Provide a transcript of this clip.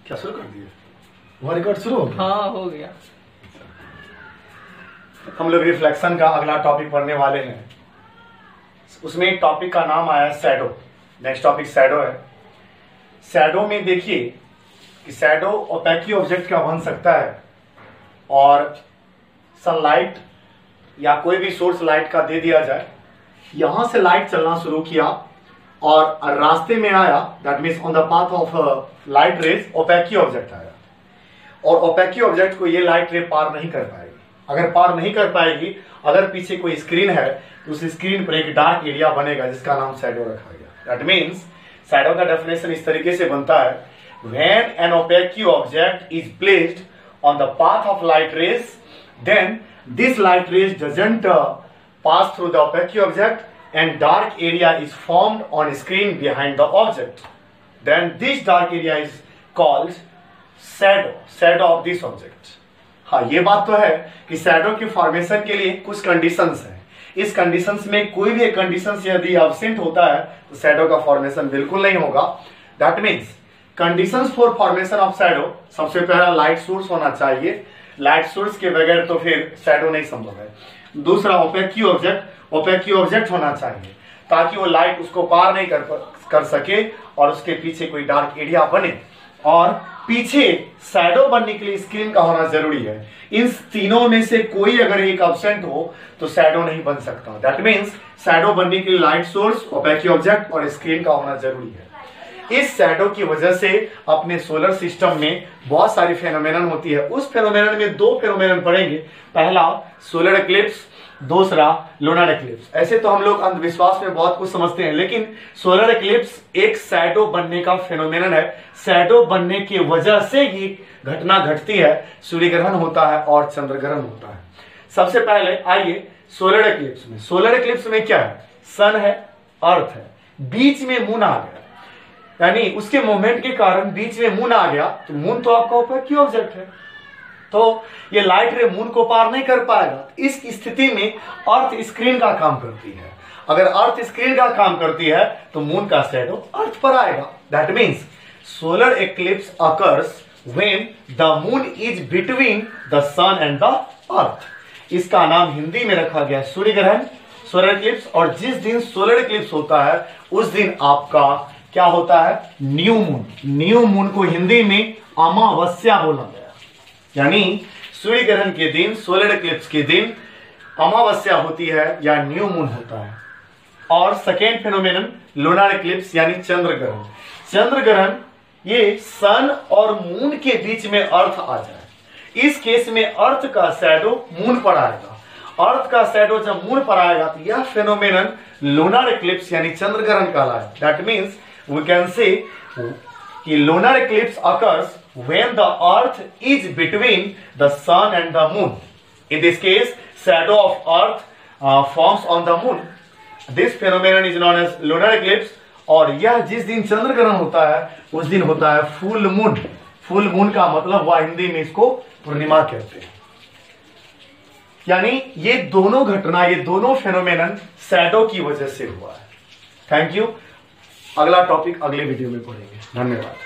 क्या शुरू कर दिए? वो रिकॉर्ड शुरू हो गया? हाँ हो गया। हम लोग रिफ्लेक्शन का अगला टॉपिक पढ़ने वाले हैं। उसमें टॉपिक का नाम आया शैडो। नेक्स्ट टॉपिक शैडो है। शैडो में देखिए कि शैडो ओपेक ऑब्जेक्ट का बन सकता है और सनलाइट या कोई भी सोर्स लाइट का दे दिया जाए, यहां से लाइट चलना शुरू किया और रास्ते में आया, that means on the path of light raise opaque object आया और ओपेक ऑब्जेक्ट को ये लाइट रे पार नहीं कर पाएगी। अगर पार नहीं कर पाएगी, अगर पीछे कोई स्क्रीन है तो उस स्क्रीन पर एक डार्क एरिया बनेगा जिसका नाम शैडो रखा गया। दैट मीन्स शैडो का डेफिनेशन इस तरीके से बनता है, when an opaque object is placed on the path of light rays, then this light rays doesn't pass through the opaque object and dark area is formed on screen behind the object. Then this dark area is called shadow of this object. हाँ, ये बात तो है कि shadow की formation के लिए कुछ कंडीशंस हैं। इस कंडीशंस में कोई भी एक कंडीशंस यदि एब्सेंट होता है तो शैडो का फॉर्मेशन बिल्कुल नहीं होगा। That means conditions for formation of shadow, सबसे पहला लाइट सोर्स होना चाहिए। लाइट सोर्स के बगैर तो फिर शैडो नहीं संभव है। दूसरा ओपेक ऑब्जेक्ट होना चाहिए ताकि वो लाइट उसको पार नहीं कर सके और उसके पीछे कोई डार्क एरिया बने, और पीछे शैडो बनने के लिए स्क्रीन का होना जरूरी है। इन तीनों में से कोई अगर एक एब्सेंट हो तो शैडो नहीं बन सकता। दैट मीन्स शैडो बनने के लिए लाइट सोर्स, ओपेक ऑब्जेक्ट और स्क्रीन का होना जरूरी है। इस शैडो की वजह से अपने सोलर सिस्टम में बहुत सारी फेनोमेनन होती है। उस फेनोमेनन में दो फेनोमेनन पढ़ेंगे, पहला सोलर एक्लिप्स, दूसरा लूनर एक्लिप्स। ऐसे तो हम लोग अंधविश्वास में बहुत कुछ समझते हैं, लेकिन सोलर एक्लिप्स एक शैडो बनने का फेनोमेनन है। शैडो बनने की वजह से ही घटना घटती है, सूर्य ग्रहण होता है और चंद्र ग्रहण होता है। सबसे पहले आइए सोलर एक्लिप्स में। सोलर एक्लिप्स में क्या है? सन है, अर्थ है, बीच में मून आ गया, यानी उसके मूवमेंट के कारण बीच में मून आ गया। तो मून तो आपका ओपेक ऑब्जेक्ट है, तो ये लाइट रे मून को पार नहीं कर पाएगा। इस स्थिति में अर्थ स्क्रीन का काम करती है। अगर अर्थ स्क्रीन का काम करती है तो मून का शैडो अर्थ पर आएगा। That means solar eclipse occurs when the moon is between the sun and the earth. इसका नाम हिंदी में रखा गया सूर्य ग्रहण, सोलर एक्लिप्स। और जिस दिन सोलर एक्लिप्स होता है उस दिन आपका क्या होता है? New moon. न्यू मून को हिंदी में अमावस्या बोला गया, यानी सूर्य ग्रहण के दिन, सोलर एक्लिप्स के दिन अमावस्या होती है या न्यू मून होता है। और सेकेंड फेनोमेनन लूनर एक्लिप्स यानी चंद्र ग्रहण। चंद्र ग्रहण ये सन और मून के बीच में अर्थ आ जाए। इस केस में अर्थ का शैडो मून पर आएगा। अर्थ का शैडो जब मून पर आएगा तो यह फेनोमेनन लूनर एक्लिप्स यानी चंद्र ग्रहण कहलाएगा। That means we can say कि lunar eclipse occurs when the earth is between the sun and the moon. In this case, shadow of earth forms on the moon. This phenomenon is known as lunar eclipse. और यह जिस दिन चंद्र ग्रहण होता है उस दिन होता है फुल मून। फुल मून का मतलब वह हिंदी में इसको पूर्णिमा कहते हैं। यानी ये दोनों घटना, ये दोनों फेनोमेनन शैडो की वजह से हुआ है। Thank you. अगला टॉपिक अगले वीडियो में पढ़ेंगे। धन्यवाद।